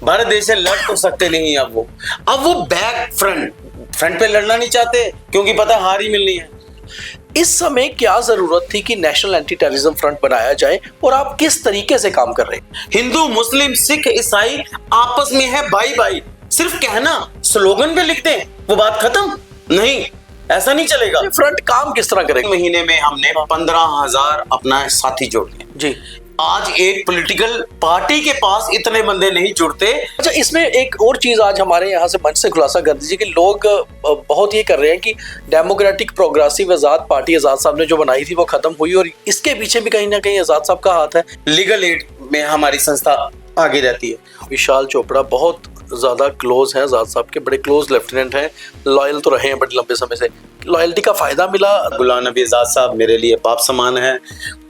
भारत देश से लड़ तो सकते नहीं अब वो बैक फ्रंट पे लड़ना नहीं चाहते क्योंकि पता हार ही मिलनी है। इस समय क्या जरूरत थी कि नेशनल एंटी टेररिज्म फ्रंट बनाया जाए और आप किस तरीके से काम कर रहे हैं? हिंदू मुस्लिम सिख ईसाई आपस में है भाई भाई, सिर्फ कहना स्लोगन पे लिखते हैं वो बात खत्म नहीं, ऐसा नहीं चलेगा। फ्रंट काम किस तरह करेगा? महीने में हमने 15,000 अपना साथी जोड़ लिए जी। आज एक पॉलिटिकल पार्टी के पास इतने बंदे नहीं जुड़ते। अच्छा, इसमें एक और चीज आज हमारे यहाँ से मंच से खुलासा कर दीजिए कि लोग बहुत ये कर रहे हैं कि डेमोक्रेटिक प्रोग्रेसिव आजाद पार्टी आजाद साहब ने जो बनाई थी वो खत्म हुई और इसके पीछे भी कहीं ना कहीं आजाद साहब का हाथ है। लीगल एड में हमारी संस्था आगे रहती है। विशाल चोपड़ा बहुत ज्यादा क्लोज हैं आजाद साहब के, बड़े क्लोज लेफ्टिनेंट हैं, लॉयल तो रहे हैं बड़े लंबे समय से। लॉयल्टी का फायदा मिला? गुलाम नबी आजाद साहब मेरे लिए बाप समान है,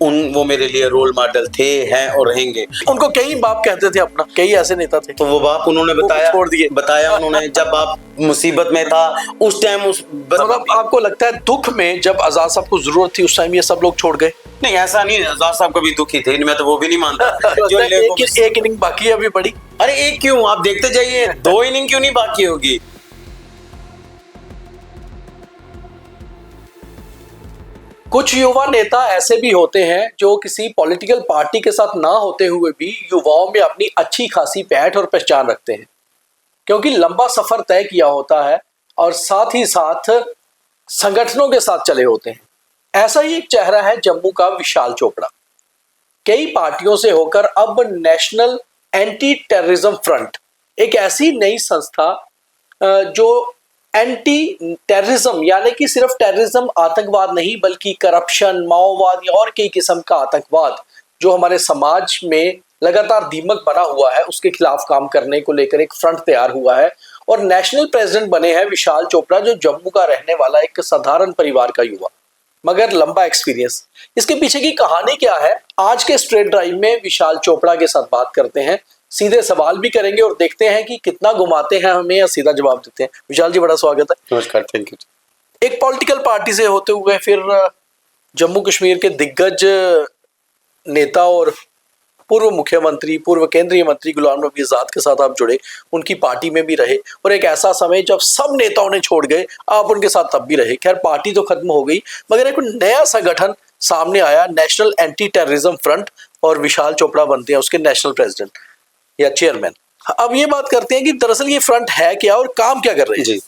वो मेरे लिए रोल मॉडल थे, हैं और रहेंगे। उनको कई बाप कहते थे अपना, कई ऐसे नेता थे। तो वो बाप उन्होंने बताया उन्होंने जब आप मुसीबत में था उस टाइम मतलब आपको लगता है दुख में जब आजाद साहब को जरूरत थी उस टाइम ये सब लोग छोड़ गए? नहीं, ऐसा नहीं है, आजाद साहब कभी दुखी थे, इनमें तो वो भी नहीं मानता। जो एक इनिंग बाकी है अभी बड़ी। अरे एक क्यों, आप देखते जाइए, 2 इनिंग क्यों नहीं बाकी होगी। कुछ युवा नेता ऐसे भी होते हैं जो किसी पॉलिटिकल पार्टी के साथ ना होते हुए भी युवाओं में अपनी अच्छी खासी पैठ और पहचान रखते हैं, क्योंकि लंबा सफर तय किया होता है और साथ ही साथ संगठनों के साथ चले होते हैं। ऐसा ही एक चेहरा है जम्मू का विशाल चोपड़ा। कई पार्टियों से होकर अब नेशनल एंटी टेररिज्म फ्रंट, एक ऐसी नई संस्था जो एंटी टेररिज्म यानी कि सिर्फ टेररिज्म आतंकवाद नहीं बल्कि करप्शन, माओवाद या और कई किस्म का आतंकवाद जो हमारे समाज में लगातार दीमक बना हुआ है उसके खिलाफ काम करने को लेकर एक फ्रंट तैयार हुआ है। और नेशनल प्रेसिडेंट बने हैं विशाल चोपड़ा, जो जम्मू का रहने वाला एक साधारण परिवार का युवा मगर लंबा एक्सपीरियंस। इसके पीछे की कहानी क्या है, आज के स्ट्रेट ड्राइव में विशाल चोपड़ा के साथ बात करते हैं, सीधे सवाल भी करेंगे और देखते हैं कि कितना घुमाते हैं हमें या सीधा जवाब देते हैं। विशाल जी, बड़ा स्वागत है। नमस्कार, थैंक यू। एक पॉलिटिकल पार्टी से होते हुए फिर जम्मू कश्मीर के दिग्गज नेता और पूर्व मुख्यमंत्री, पूर्व केंद्रीय मंत्री गुलाम नबी आजाद के साथ आप जुड़े, उनकी पार्टी में भी रहे और एक ऐसा समय जब सब नेताओं ने छोड़ गए आप उनके साथ तब भी रहे। खैर, पार्टी तो खत्म हो गई मगर एक नया संगठन सामने आया, नेशनल एंटी टेररिज्म फ्रंट, और विशाल चोपड़ा बनते हैं उसके नेशनल प्रेसिडेंट या चेयरमैन। अब ये बात करते हैं कि दरअसल ये फ्रंट है क्या और काम क्या कर रहे हैं? जी,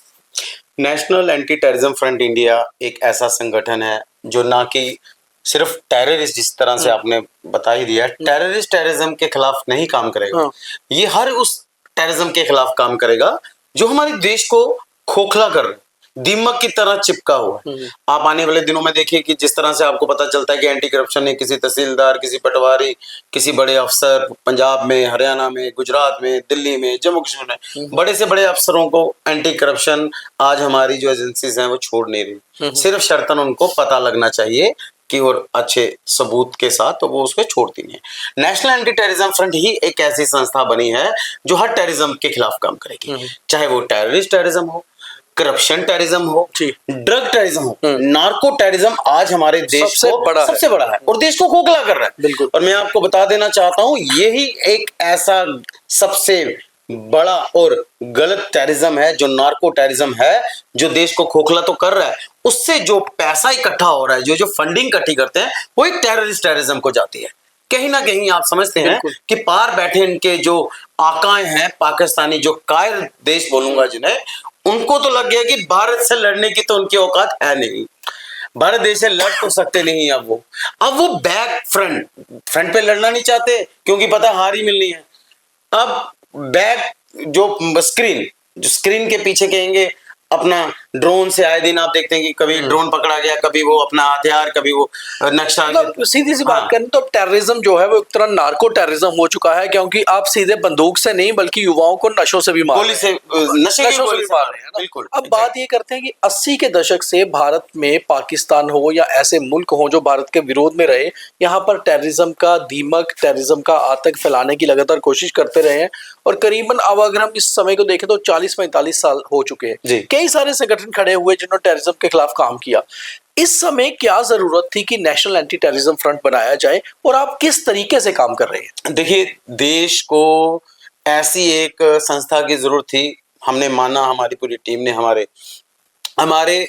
national anti terrorism front India एक ऐसा संगठन है जो ना कि सिर्फ टेररिस्ट, जिस तरह से आपने बता ही दिया, टेररिज्म के खिलाफ नहीं काम करेगा, ये हर उस टेररिज्म के खिलाफ काम करेगा जो हमारे देश को खोखला कर रहे हैं, दीमक की तरह चिपका हुआ है। आप आने वाले दिनों में देखिए कि जिस तरह से आपको पता चलता है कि एंटी करप्शन ने किसी तहसीलदार, किसी पटवारी, किसी बड़े अफसर, पंजाब में, हरियाणा में, गुजरात में, दिल्ली में, जम्मू कश्मीर में बड़े से बड़े अफसरों को एंटी करप्शन आज हमारी जो एजेंसीज हैं वो छोड़ नहीं रही। सिर्फ शर्तन उनको पता लगना चाहिए कि और अच्छे सबूत के साथ, तो वो उसको छोड़ती नहीं है। नेशनल एंटी टेररिज्म फ्रंट ही एक ऐसी संस्था बनी है जो हर टेररिज्म के खिलाफ काम करेगी, चाहे वो टेररिस्ट टेररिज्म हो, करप्शन टेररिज्म हो, ड्रग टेररिज्म हो, नार्को टेररिज्म आज हमारे देश सबसे बड़ा है और देश को खोखला कर रहा है। और मैं आपको बता देना चाहता हूं, यही एक ऐसा सबसे बड़ा और गलत टेररिज्म है जो नार्को टेररिज्म है, जो देश को खोखला तो कर रहा है, उससे जो पैसा इकट्ठा हो रहा है, जो फंडिंग इकट्ठी करते हैं, वो एक टेररिज्म को जाती है। कहीं ना कहीं आप समझते हैं कि पार बैठे इनके जो आकाएं हैं पाकिस्तानी, जो कायर देश बोलूंगा जिन्हें, उनको तो लग गया कि भारत से लड़ने की तो उनकी औकात है नहीं, भारत देश से लड़ तो सकते नहीं। अब वो बैक फ्रंट पे लड़ना नहीं चाहते क्योंकि पता हार ही मिलनी है। अब बैक जो स्क्रीन के पीछे कहेंगे अपना ड्रोन से आए दिन आप देखते हैं कि कभी ड्रोन पकड़ा गया, कभी वो अपना हथियार, कभी वो नक्शा। मतलब सीधी सी बात करें तो टेररिज्म जो है वो एक तरह नार्को टेररिज्म हो चुका है, क्योंकि आप सीधे बंदूक से नहीं बल्कि युवाओं को नशों से भी मार रहे हैं, नशों से भी मार रहे हैं। बिल्कुल। अब बात ये करते हैं कि 80 के दशक से भारत में, पाकिस्तान हो या ऐसे मुल्क हो जो भारत के विरोध में रहे, यहाँ पर टेररिज्म का दीमक, टेररिज्म का आतंक फैलाने की लगातार कोशिश करते रहे हैं और करीबन अब अगर हम इस समय को देखें तो 40-45 साल हो चुके हैं। कई सारे संगठन खड़े हुए जिन्होंने टेररिज्म के खिलाफ काम किया। इस समय क्या जरूरत थी कि नेशनल एंटी टेररिज्म फ्रंट बनाया जाए और आप किस तरीके से काम कर रहे हैं? देखिए, देश को ऐसी एक संस्था की जरूरत थी। हमने माना, हमारी पूरी टीम ने, हमारे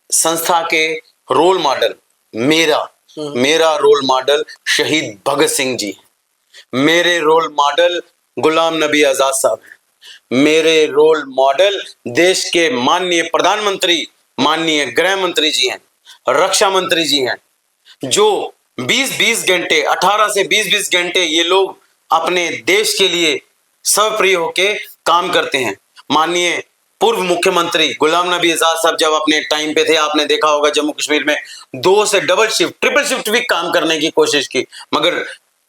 संस्था के रोल मॉडल, मेरा रोल मॉडल शहीद भगत सिंह जी हैं। मेरे रोल मॉडल गुलाम नबी आजाद साहब हैं। मेरे रोल मॉडल देश के माननीय प्रधानमंत्री, माननीय गृह मंत्री जी हैं, रक्षा मंत्री जी हैं, जो 20-20 घंटे, 18 से 20-20 घंटे ये लोग अपने देश के लिए सर्वप्रिय होके काम करते हैं। माननीय पूर्व मुख्यमंत्री गुलाम नबी आजाद साहब जब अपने टाइम पे थे, आपने देखा होगा जम्मू कश्मीर में 2 से डबल शिफ्ट, ट्रिपल शिफ्ट भी काम करने की कोशिश की, मगर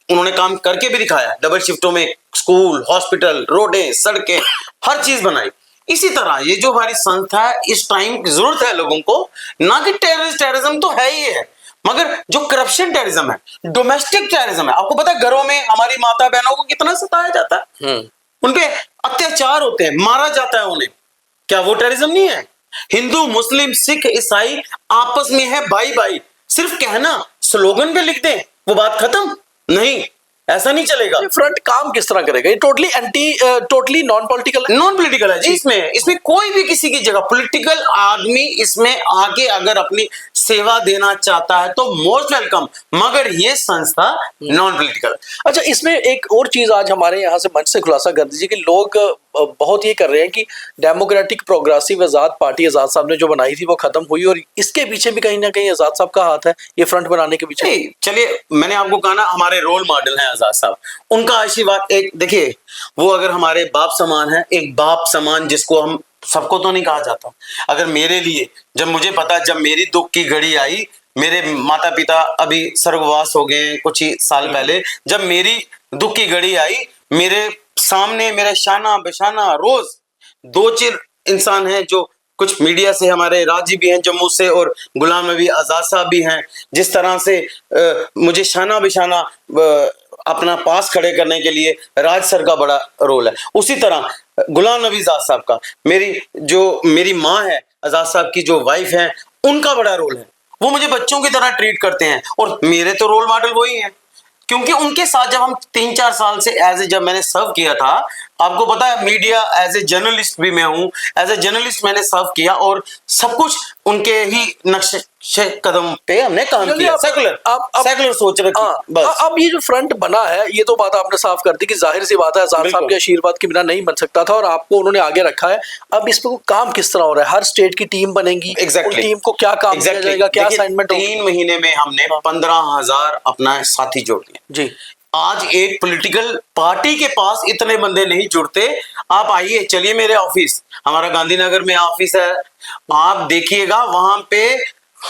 उन्होंने काम करके भी दिखाया। डबल शिफ्टों में स्कूल, हॉस्पिटल, रोडें, सड़कें, हर चीज बनाई। इसी तरह ये जो हमारी संस्था है, इस टाइम की जरूरत है लोगों को, ना कि टेररिज्म तो है ही है, मगर जो करप्शन टेररिज्म है, डोमेस्टिक टेररिज्म है। आपको पता है घरों में हमारी माता बहनों को कितना सताया जाता है, उनपे अत्याचार होते हैं, मारा जाता है उन्हें। क्या वो टेररिज्म नहीं है? हिंदू, मुस्लिम, सिख, ईसाई आपस में है भाई भाई। सिर्फ कहना, स्लोगन पे लिख दें, वो बात खत्म नहीं, ऐसा नहीं चलेगा। फ्रंट काम किस तरह करेगा? ये टोटली नॉन पॉलिटिकल है जी। इसमें कोई भी किसी की जगह, पॉलिटिकल आदमी इसमें आगे अगर अपनी सेवा देना चाहता है तो मोस्ट वेलकम, मगर ये संस्था नॉन पॉलिटिकल। अच्छा, इसमें एक और चीज आज हमारे यहाँ से मंच से खुलासा कर दीजिए कि लोग बहुत ये कर रहे हैं कि डेमोक्रेटिक प्रोग्रेसिव आजाद पार्टी आजाद साहब ने जो बनाई थी वो खत्म हुई, और इसके पीछे भी कहीं ना कहीं आजाद साहब का हाथ है, ये फ्रंट बनाने के पीछे। चलिए, मैंने आपको कहा ना, हमारे रोल मॉडल हैं आजाद साहब, उनका आशीर्वाद। एक देखिए, वो अगर हमारे बाप समान है, एक बाप समान जिसको हम सबको तो नहीं कहा जाता, अगर मेरे लिए, जब मुझे पता, जब मेरी दुख की घड़ी आई, मेरे माता पिता अभी स्वर्गवास हो गए कुछ ही साल पहले, जब मेरी दुख की घड़ी आई, मेरे सामने मेरे शाना बेशाना रोज 2-4 इंसान हैं, जो कुछ मीडिया से, हमारे राजी भी हैं जम्मू से, और गुलाम नबी आजाद साहब भी हैं, जिस तरह से मुझे शाना बेशाना अपना पास खड़े करने के लिए राज सर का बड़ा रोल है। उसी तरह गुलाम नबी आजाद साहब का, मेरी माँ है, आजाद साहब की जो वाइफ है, उनका बड़ा रोल है। वो मुझे बच्चों की तरह ट्रीट करते हैं, और मेरे तो रोल मॉडल वही हैं, क्योंकि उनके साथ जब हम 3-4 साल से जब मैंने सर्व किया था, आपको पता है मीडिया एज ए जर्नलिस्ट भी मैं हूं, एज ए जर्नलिस्ट मैंने सर्व किया, और सब कुछ उनके ही नक्शे कदम पे हमने काम किया। सेकुलर सोच रखी। बस अब ये जो फ्रंट बना है, ये तो बात आपने साफ कर दी कि जाहिर सी बात है आजाद साहब के आशीर्वाद के बिना नहीं बन सकता था, और आपको उन्होंने आगे रखा है। अब इस पे काम किस तरह हो रहा है? हर स्टेट की टीम बनेगी, टीम को क्या काम दिया जाएगा, क्या असाइनमेंट? 3 महीने में हमने 15,000 अपना साथी जोड़ दिए जी। आज एक पॉलिटिकल पार्टी के पास इतने बंदे नहीं जुड़ते। आप आइए, चलिए मेरे ऑफिस, हमारा गांधीनगर में ऑफिस है, आप देखिएगा, वहां पे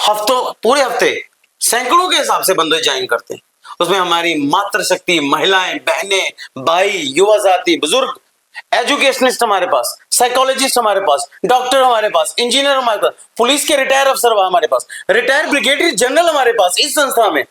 पूरे हफ्ते सैकड़ों के हिसाब से बंदे ज्वाइन करते हैं। उसमें हमारी मातृशक्ति, महिलाएं, बहनें, भाई, युवा साथी, बुजुर्ग, एजुकेशनिस्ट हमारे पास, साइकोलॉजिस्ट हमारे पास, डॉक्टर हमारे पास, इंजीनियर हमारे पास, पुलिस के रिटायर अफसर हमारे पास, रिटायर ब्रिगेडियर जनरल हमारे पास। इस संस्था में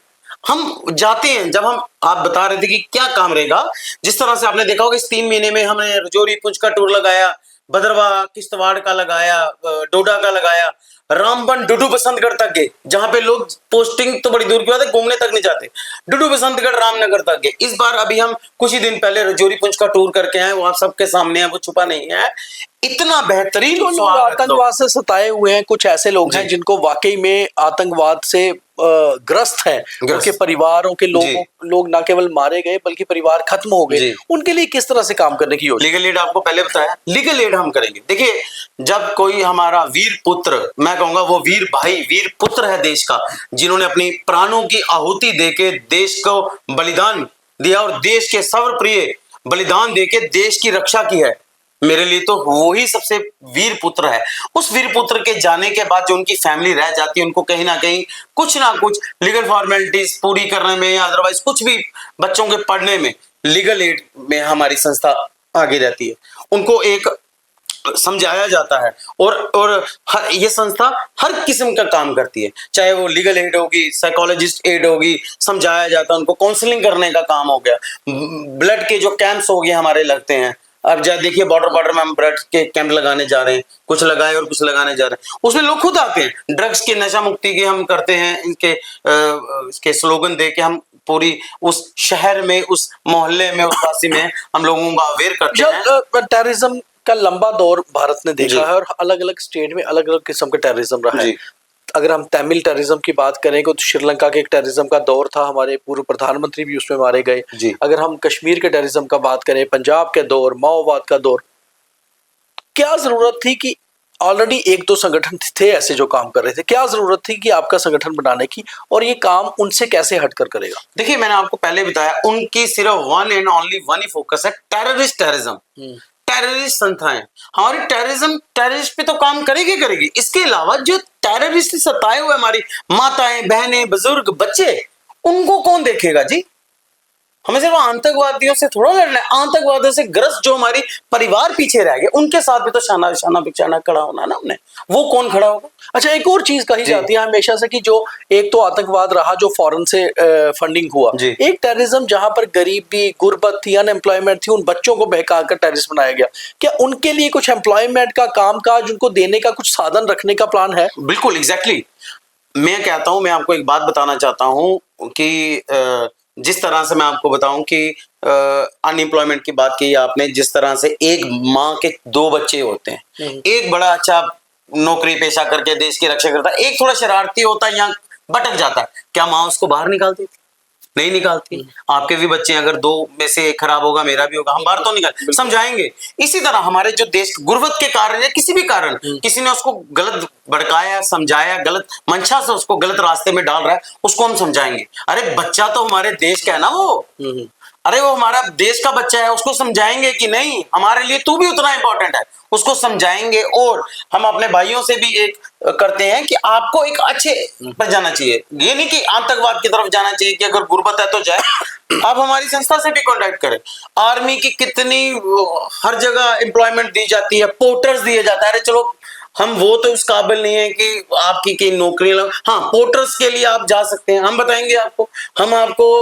हम जाते हैं, जब आप बता रहे थे कि क्या काम रहेगा, जिस तरह से आपने देखा होगा इस 3 महीने में हमने रजौरी पुंछ का टूर लगाया, भद्रवा किश्तवाड़ का लगाया, डोडा का लगाया, रामबन डुडू बसंतगढ़ तक गए, जहां पे लोग पोस्टिंग तो बड़ी दूर की बात है, घूमने तक नहीं जाते, डुडू बसंतगढ़ रामनगर तक गए। इस बार अभी हम कुछ ही दिन पहले रजौरी पुंछ का टूर करके आए, वो आप सबके सामने है, वो छुपा नहीं है। इतना बेहतरीन लोग आतंकवाद से सताए हुए हैं, कुछ ऐसे लोग हैं जिनको वाकई में आतंकवाद से ग्रस्त हैं, उनके परिवारों के लोग ना केवल मारे गए बल्कि परिवार खत्म हो गए, उनके लिए किस तरह से काम करने की योजना? लीगल एड आपको पहले बताया, लीगल एड हम करेंगे। देखिए, जब कोई हमारा वीर पुत्र, मैं कहूंगा वो वीर भाई, वीर पुत्र है देश का, जिन्होंने अपनी प्राणों की आहुति देके देश को बलिदान दिया, और देश के सर्वप्रिय बलिदान देके देश की रक्षा की है, मेरे लिए तो वो ही सबसे वीर पुत्र है। उस वीर पुत्र के जाने के बाद जो उनकी फैमिली रह जाती है, उनको कहीं ना कहीं कुछ ना कुछ लीगल फॉर्मेलिटीज पूरी करने में, या अदरवाइज कुछ भी बच्चों के पढ़ने में, लीगल एड में हमारी संस्था आगे रहती है। उनको एक समझाया जाता है, और ये संस्था हर किस्म का काम करती है, चाहे वो लीगल एड होगी, साइकोलॉजिस्ट एड होगी, समझाया जाता है उनको, काउंसलिंग करने का काम हो गया, ब्लड के जो कैंप्स हो गए हमारे लगते हैं। अब जब देखिए बॉर्डर में हम ब्लड के कैंप लगाने जा रहे हैं, कुछ लगाए और कुछ लगाने जा रहे हैं, उसमें लोग खुद आते हैं। ड्रग्स के नशा मुक्ति के हम करते हैं, इसके स्लोगन दे के हम पूरी उस शहर में, उस मोहल्ले में, उस वासी में हम लोगों को अवेयर करते हैं। टेररिज्म का लंबा दौर भारत ने देखा जी। है और अलग अलग स्टेट में अलग अलग किस्म का टेररिज्म रहा है। जी। अगर हम तमिल टेररिज्म की बात करें तो श्रीलंका के एक टेररिज्म का दौर था, हमारे पूर्व प्रधानमंत्री भी उसमें मारे गए। जी। अगर हम कश्मीर के टेररिज्म का बात करें, पंजाब के दौर, माओवाद का दौर, क्या जरूरत थी कि ऑलरेडी एक दो संगठन थे ऐसे जो काम कर रहे थे, क्या जरूरत थी कि आपका संगठन बनाने की, और ये काम उनसे कैसे हटकर करेगा? देखिए, मैंने आपको पहले बताया, उनकी सिर्फ one and only one he focus है, टेररिज्म। टेररिस्ट संस्थाएं हमारी टेररिस्ट पे तो काम करेगी करेगी। इसके अलावा जो टेररिस्ट सताए हुए हमारी माताएं, बहनें, बुजुर्ग, बच्चे, उनको कौन देखेगा जी? हमें सिर्फ आतंकवादियों से थोड़ा लड़ना है। आतंकवादियों से ग्रस्त जो हमारी परिवार पीछे रह गए, उनके साथ भी तो शाना बिछाना खड़ा होना ना हमने। वो कौन खड़ा होगा? अच्छा, एक और चीज कही जाती है हमेशा से कि जो एक तो आतंकवाद रहा जो फॉरेन से फंडिंग हुआ, एक टेररिज्म जहां पर गरीबी, गुर्बत थी, अनएम्प्लॉयमेंट थी, उन बच्चों को बहकाकर टेररिस्ट बनाया गया। क्या उनके लिए कुछ एम्प्लॉयमेंट का कामकाज उनको देने का कुछ साधन रखने का प्लान है? बिल्कुल, एग्जैक्टली। मैं कहता हूं, मैं आपको एक बात बताना चाहता हूं कि जिस तरह से मैं आपको बताऊं कि अनएम्प्लॉयमेंट की बात की आपने, जिस तरह से एक माँ के दो बच्चे होते हैं, एक बड़ा अच्छा नौकरी पेशा करके देश की रक्षा करता है, एक थोड़ा शरारती होता है, यहाँ भटक जाता है, क्या माँ उसको बाहर निकालती थी? नहीं निकालती। आपके भी बच्चे अगर दो में से एक खराब होगा, मेरा भी होगा, हम बाहर तो निकाल समझाएंगे। इसी तरह हमारे जो देश गुर्बत के कारण या किसी भी कारण किसी ने उसको गलत भड़काया, समझाया, गलत मंशा से उसको गलत रास्ते में डाल रहा है, उसको हम समझाएंगे। अरे बच्चा तो हमारे देश का है ना वो, अरे वो हमारा देश का बच्चा है, उसको समझाएंगे कि नहीं हमारे लिए तू भी उतना इंपॉर्टेंट है, उसको समझाएंगे। और हम अपने भाइयों से भी एक करते हैं कि आपको एक अच्छे पर जाना चाहिए, ये नहीं कि आतंकवाद की तरफ जाना चाहिए कि अगर गुर्बत है तो जाए। आप हमारी संस्था से भी कांटेक्ट करें। आर्मी की कितनी हर जगह एम्प्लॉयमेंट दी जाती है, पोर्टर्स दिए जाता है। अरे चलो, हम वो तो उस काबिल नहीं है कि आपकी कई नौकरी लग, हाँ पोर्टर्स के लिए आप जा सकते हैं, हम बताएंगे आपको। हम आपको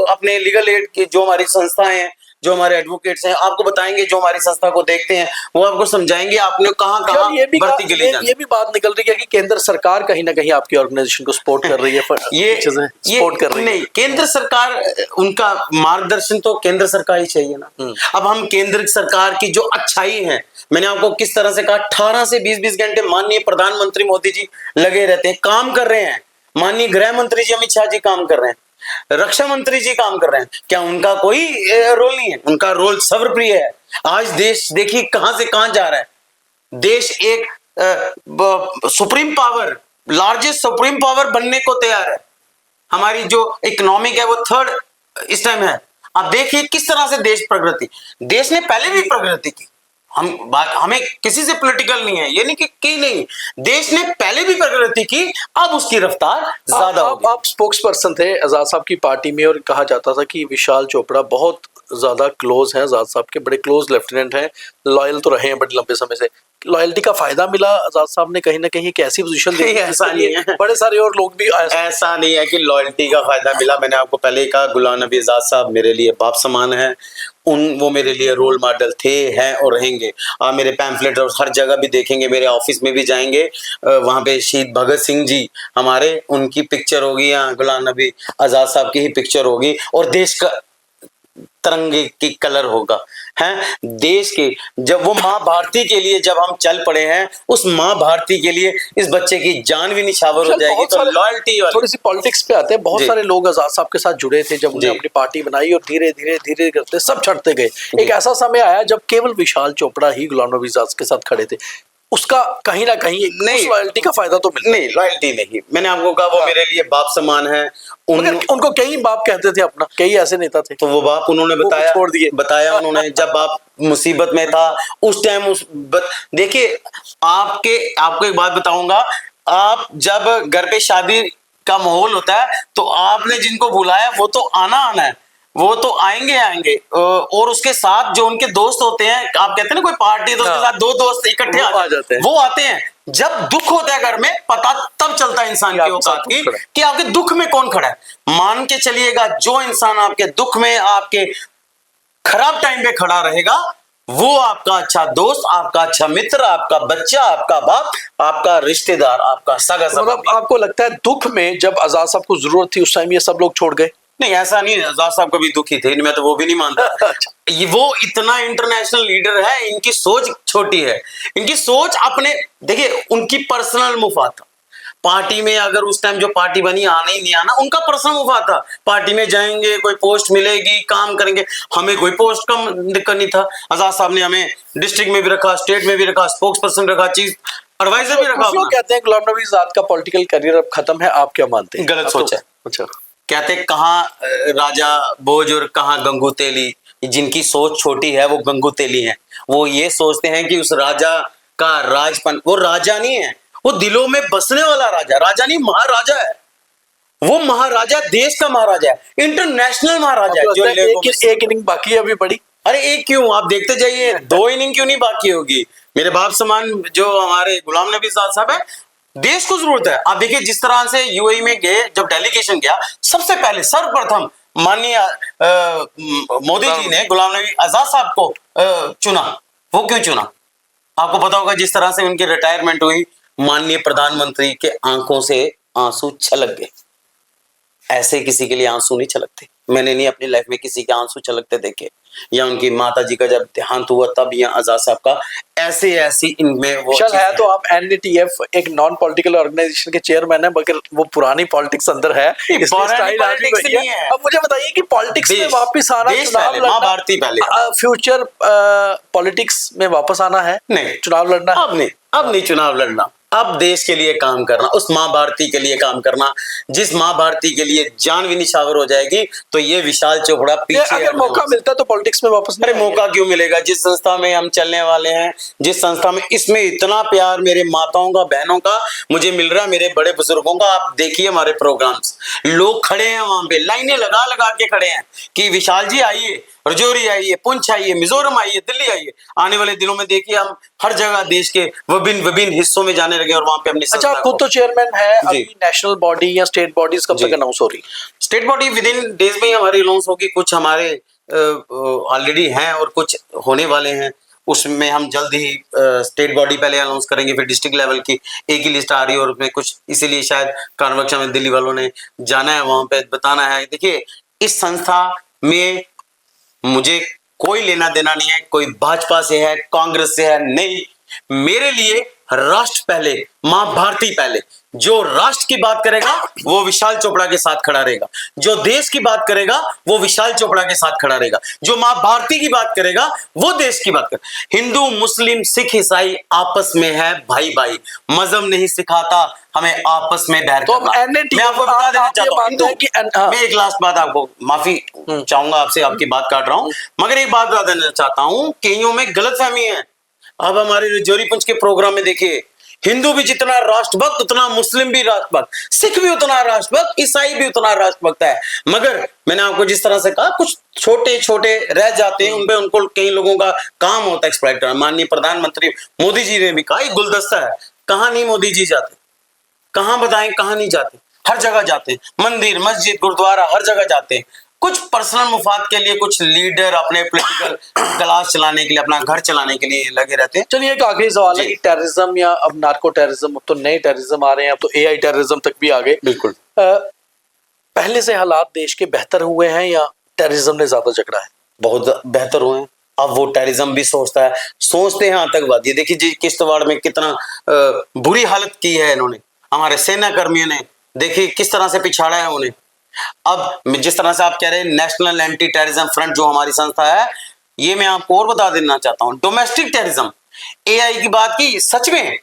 अपने लीगल एड की जो हमारी संस्थाएं हैं, जो हमारे एडवोकेट्स हैं, आपको बताएंगे, जो हमारी संस्था को देखते हैं वो आपको समझाएंगे आपने कहाँ कहाँ भर्ती के लिए ये भी बात निकल रही है कि केंद्र सरकार कहीं ना कहीं आपकी ऑर्गेनाइजेशन को सपोर्ट कर रही है, ये सपोर्ट कर रही है। नहीं, केंद्र सरकार, उनका मार्गदर्शन तो केंद्र सरकार ही चाहिए ना। अब हम केंद्र सरकार की जो अच्छाई है, मैंने आपको किस तरह से कहा, 18 से 20 घंटे माननीय प्रधानमंत्री मोदी जी लगे रहते हैं, काम कर रहे हैं। माननीय गृह मंत्री जी अमित शाह जी काम कर रहे हैं, रक्षा मंत्री जी काम कर रहे हैं। क्या उनका कोई रोल नहीं है? उनका रोल सर्वप्रिय है। आज देश देखिए कहां से कहां जा रहा है। देश एक supreme power, largest supreme power बनने को तैयार है। हमारी जो इकोनॉमिक है वो थर्ड इस टाइम है। आप देखिए किस तरह से देश प्रगति, देश ने पहले भी प्रगति की, हमें किसी से पॉलिटिकल नहीं है, ये नहीं कि नहीं, देश ने पहले भी प्रगति की, अब उसकी रफ्तार ज्यादा होगी। आप स्पोक्स पर्सन थे आजाद साहब की पार्टी में और कहा जाता था कि विशाल चोपड़ा बहुत ज्यादा क्लोज हैं आजाद साहब के, बड़े क्लोज लेफ्टिनेंट हैं, लॉयल तो रहे हैं बड़े लंबे समय से। लॉयल्टी का फायदा मिला आजाद साहब ने कहीं ना कहीं, कैसी पोजीशन दी? ऐसा नहीं है, बड़े सारे और लोग भी ऐसा नहीं है कि लॉयल्टी का फायदा मिला। मैंने आपको पहले ही कहा, गुलाम नबी आजाद साहब मेरे लिए बाप समान है, वो मेरे लिए रोल मॉडल थे, हैं और रहेंगे। आप मेरे पैम्फलेट और हर जगह भी देखेंगे, मेरे ऑफिस में भी जाएंगे, वहां पे शहीद भगत सिंह जी हमारे, उनकी पिक्चर होगी, या गुलाम नबी आजाद साहब की ही पिक्चर होगी, और देश का तिरंगे की कलर होगा, हैं देश के। जब वो माँ भारती के लिए जब हम चल पड़े हैं, उस माँ भारती के लिए इस बच्चे की जान भी निछावर हो जाएगी। तो लॉयल्टी वाली, थोड़ी सी पॉलिटिक्स पे आते हैं। बहुत सारे लोग आजाद साहब के साथ जुड़े थे जब उन्होंने अपनी पार्टी बनाई, और धीरे धीरे धीरे करते सब छटते गए। एक ऐसा समय आया जब केवल विशाल चोपड़ा ही गुलाम नबी आजाद के साथ खड़े थे। उसका कहीं ना कहीं नहीं, लॉयल्टी का फायदा तो मिला नहीं, लॉयल्टी नहीं। मैंने आपको कहा वो मेरे लिए बाप समान है। उनको कई बाप कहते थे अपना, कई ऐसे नेता थे, तो वो बाप उन्होंने बताया, छोड़ दिए, बताया उन्होंने। जब बाप मुसीबत में था उस टाइम, देखिए आपको एक बात बताऊंगा, आप जब घर पे शादी का माहौल होता है तो आपने जिनको बुलाया वो तो आना है, वो तो आएंगे। और उसके साथ जो उनके दोस्त होते हैं, आप कहते हैं ना कोई पार्टी तो उसके साथ दो दोस्त इकट्ठे आ जाते हैं, वो आते हैं। जब दुख होता है घर में, पता तब चलता है इंसान की औकात की कि आपके दुख में कौन खड़ा है। मान के चलिएगा, जो इंसान आपके दुख में, आपके खराब टाइम पे खड़ा रहेगा, वो आपका अच्छा दोस्त, आपका अच्छा मित्र, आपका बच्चा, आपका बाप, आपका रिश्तेदार, आपका सगा संबंधी। आपको लगता है दुख में जब आजाद साहब को जरूरत थी उस टाइम ये सब लोग छोड़ गए? नहीं ऐसा नहीं है, आजाद साहब कभी दुखी थे, मैं तो वो भी नहीं मानता। ये वो इतना इंटरनेशनल लीडर है, इनकी सोच छोटी है, इनकी सोच अपने, देखिए उनकी पर्सनल मुफाद था पार्टी में, अगर उस टाइम जो पार्टी बनी आना ही नहीं आना उनका पर्सनल मुफाद था, पार्टी में जाएंगे कोई पोस्ट मिलेगी काम करेंगे, हमें कोई पोस्ट का दिक्कत नहीं था। आजाद साहब ने हमें डिस्ट्रिक्ट में भी रखा, स्टेट में भी रखा, स्पोक्स पर्सन रखा, चीफ एडवाइजर भी रखा। लोग कहते हैं गुलाम नबी आजाद का पॉलिटिकल करियर अब खत्म है, आप क्या मानते हैं? गलत सोच है। अच्छा, कहते कहाँ राजा भोज और कहाँ गंगू तेली, जिनकी सोच छोटी है वो गंगू तेली है। वो ये सोचते हैं कि उस राजा का राजपन, वो राजा नहीं है, वो दिलों में बसने वाला राजा, राजा नहीं महाराजा है। वो महाराजा देश का महाराजा है, इंटरनेशनल महाराजा है। जो एक इनिंग बाकी है अभी बड़ी। अरे एक क्यों, आप देखते जाइए, 2 इनिंग क्यों नहीं बाकी होगी। मेरे बाप समान जो हमारे गुलाम नबी आजाद साहब है, देश को जरूरत है। आप देखिए जिस तरह से यूएई में गए, जब डेलीगेशन गया, सबसे पहले सर्वप्रथम माननीय मोदी जी ने गुलाम नबी आजाद साहब को चुना। वो क्यों चुना? आपको पता होगा जिस तरह से उनकी रिटायरमेंट हुई, माननीय प्रधानमंत्री के आंखों से आंसू छलक गए। ऐसे किसी के लिए आंसू नहीं छलकते, मैंने नहीं अपनी लाइफ में किसी के आंसू छलकते देखे। या उनकी माता जी का जब देहांत हुआ तब, या आजाद साहब का, ऐसी इनमें वो है। तो आप एनडीटीएफ एक नॉन पॉलिटिकल ऑर्गेनाइजेशन के चेयरमैन है, मगर वो पुरानी पॉलिटिक्स अंदर है, नहीं है। अब मुझे बताइए कि पॉलिटिक्स में वापस आना, चुनाव लड़ना, फ्यूचर पॉलिटिक्स में वापस आना है, नहीं चुनाव लड़ना, अब नहीं चुनाव लड़ना, अब देश के लिए काम करना, उस माँ भारती के लिए काम करना, जिस माँ भारती के लिए जान भी निछावर हो जाएगी। तो ये विशाल चोपड़ा पीछे, अगर मौका मिलता तो पॉलिटिक्स में वापस। अरे मौका क्यों मिलेगा? जिस संस्था में हम चलने वाले हैं, जिस संस्था में, इसमें इतना प्यार मेरे माताओं का, बहनों का मुझे मिल रहा है, मेरे बड़े बुजुर्गों का। आप देखिए हमारे प्रोग्राम्स, लोग खड़े हैं वहां पे, लाइनें लगा लगा के खड़े हैं कि विशाल जी आइए, रजौरी आइए, पुंछ आइए, मिजोरम आइए, दिल्ली आइए। आने वाले दिनों में देखिए हम हर जगह देश के विभिन्न हिस्सों में जाने लगे और वहां पे अपनी। अच्छा, खुद तो चेयरमैन है, अभी नेशनल बॉडी या स्टेट बॉडीज कब तक अनाउंस हो रही? State body with in days में हमारी अनाउंस होगी। कुछ हमारे ऑलरेडी हैं और कुछ होने वाले हैं। उसमें हम जल्द ही स्टेट बॉडी पहले अनाउंस करेंगे, फिर डिस्ट्रिक्ट लेवल की एक ही लिस्ट आ रही है और उसमें कुछ, इसीलिए शायद कानवक्षा में दिल्ली वालों ने जाना है, वहां पे बताना है। देखिए इस संस्था में मुझे कोई लेना देना नहीं है, कोई भाजपा से है, कांग्रेस से है, नहीं। मेरे लिए राष्ट्र पहले, मां भारती पहले। जो राष्ट्र की बात करेगा वो विशाल चोपड़ा के साथ खड़ा रहेगा, जो देश की बात करेगा वो विशाल चोपड़ा के साथ खड़ा रहेगा, जो मां भारती की बात करेगा वो देश की बात करेगा। हिंदू मुस्लिम सिख ईसाई आपस में है भाई भाई, मजहब नहीं सिखाता हमें आपस में बैर तो करना। मैं आपको बता देना चाहता हूं, मैं एक लास्ट बात, आपको माफी चाहूंगा, आपसे आपकी बात काट रहा हूं, मगर एक बात बता देना चाहता हूं, कईयों में गलतफहमी है। अब हमारे रजौरी पंच के प्रोग्राम में देखिए, हिंदू भी जितना राष्ट्रभक्त उतना मुस्लिम भी राष्ट्रभक्त, सिख भी उतना राष्ट्रभक्त, ईसाई भी उतना राष्ट्रभक्त है। मगर मैंने आपको जिस तरह से कहा, कुछ छोटे छोटे रह जाते हैं, उनपे उनको कई लोगों का काम होता है एक्सप्लॉइट करना। माननीय प्रधानमंत्री मोदी जी ने भी कहा ये गुलदस्ता है, कहां नहीं मोदी जी जाते, कहां बताएं कहां नहीं जाते, हर जगह जाते हैं, मंदिर मस्जिद गुरुद्वारा हर जगह जाते हैं। कुछ पर्सनल मुफाद के लिए कुछ लीडर अपने पॉलिटिकल क्लास चलाने के लिए, अपना घर चलाने के लिए लगे रहते हैं। चलिए एक आखिरी सवाल है कि टेररिज्म या अब नार्को टेररिज्म, अब तो नए टेररिज्म आ रहे हैं, अब तो एआई टेररिज्म तक भी आ गए। बिल्कुल, पहले से हालात देश के बेहतर हुए हैं या टेररिज्म ने ज्यादा जकड़ा है? बहुत बेहतर हुए हैं। अब वो टेररिज्म भी सोचते हैं आतंकवादी। देखिए जी किश्तवाड़ में कितना बुरी हालत की है इन्होंने, हमारे सेना कर्मियों ने, देखिए किस तरह से पिछाड़ा है उन्हें। अब जिस तरह से आप कह रहे हैं नेशनल एंटी टेररिज्म फ्रंट जो हमारी संस्था है, ये मैं आपको और बता देना चाहता हूं, डोमेस्टिक टेररिज्म, एआई की बात की, सच में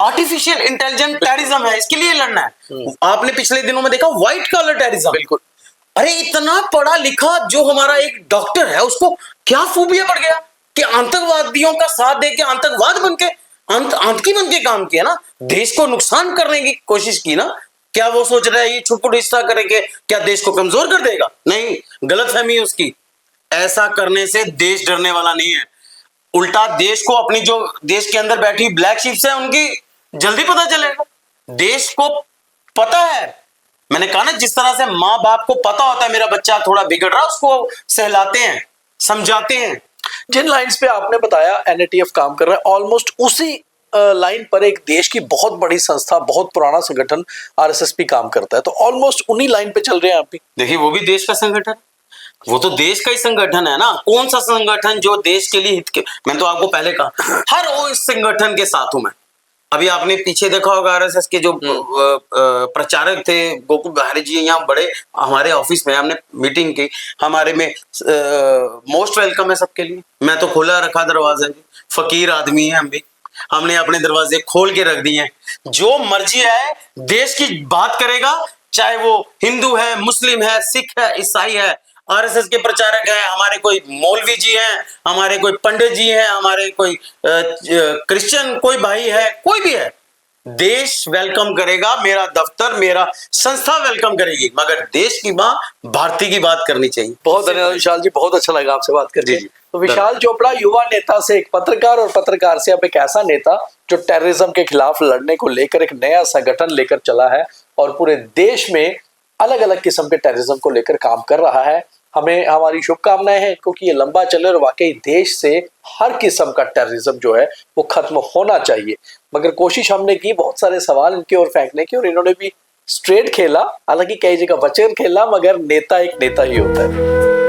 आर्टिफिशियल इंटेलिजेंट टेररिज्म है, इसके लिए लड़ना है। आपने पिछले दिनों में देखा व्हाइट कॉलर टेररिज्म, बिल्कुल। अरे इतना पढ़ा लिखा जो हमारा एक डॉक्टर है, उसको क्या फूबिया पड़ गया कि आतंकवादियों का साथ दे के आतंकवाद बन के आतंकी बन के काम किया ना, देश को नुकसान करने की कोशिश की ना। क्या वो सोच रहा है ये छुटपुट हिस्सा करेंगे क्या देश को कमजोर कर देगा? नहीं, गलतफहमी है उसकी। ऐसा करने से देश डरने वाला नहीं है, उल्टा देश को, अपनी जो देश के अंदर बैठी ब्लैक शिप्स है उनकी जल्दी पता चलेगा। देश को पता है, मैंने कहा ना, जिस तरह से माँ बाप को पता होता है मेरा बच्चा थोड़ा बिगड़ रहा है, उसको सहलाते हैं, समझाते हैं। जिन लाइंस पे आपने बताया एनएटीएफ काम कर रहा है, ऑलमोस्ट उसी लाइन पर एक देश की बहुत बड़ी संस्था, बहुत पुराना संगठन आरएसएस भी काम करता है, तो ऑलमोस्ट उन्हीं लाइन पे चल रहे हैं आप भी। देखिए वो भी देश का संगठन, वो तो देश का ही संगठन है ना। कौन सा संगठन जो देश के लिए हित के, मैंने तो आपको पहले कहा हर वो इस संगठन के साथ हूं मैं। अभी आपने पीछे देखा होगा आरएसएस के जो प्रचारक थे गोकुल बिहारी जी, यहाँ बड़े हमारे ऑफिस में हमने मीटिंग की, हमारे में मोस्ट वेलकम है सबके लिए। मैं तो खोला रखा दरवाजा, फकीर आदमी है हम भी, हमने अपने दरवाजे खोल के रख दिए हैं। जो मर्जी है देश की बात करेगा, चाहे वो हिंदू है, मुस्लिम है, सिख है, ईसाई है, आरएसएस के प्रचारक है, हमारे कोई मौलवी जी हैं, हमारे कोई पंडित जी हैं, हमारे कोई क्रिश्चियन कोई भाई है, कोई भी है, देश वेलकम करेगा। मेरा दफ्तर, मेरा संस्था वेलकम करेगी, मगर देश की मां भारती की बात करनी चाहिए। बहुत धन्यवाद विशाल जी, बहुत अच्छा लगा आपसे बात करके। जी। तो विशाल चोपड़ा युवा नेता से एक पत्रकार, और पत्रकार से अब एक ऐसा नेता जो टेररिज्म के खिलाफ लड़ने को लेकर एक नया संगठन लेकर चला है और पूरे देश में अलग अलग किस्म के टेररिज्म को लेकर काम कर रहा है। हमें हमारी शुभकामनाएं हैं, क्योंकि ये लंबा चले और वाकई देश से हर किस्म का टेररिज्म जो है वो खत्म होना चाहिए। मगर कोशिश हमने की बहुत सारे सवाल इनके ओर फेंकने की, और इन्होंने भी स्ट्रेट खेला, हालांकि कई जगह वचन खेला, मगर नेता एक नेता ही होता है।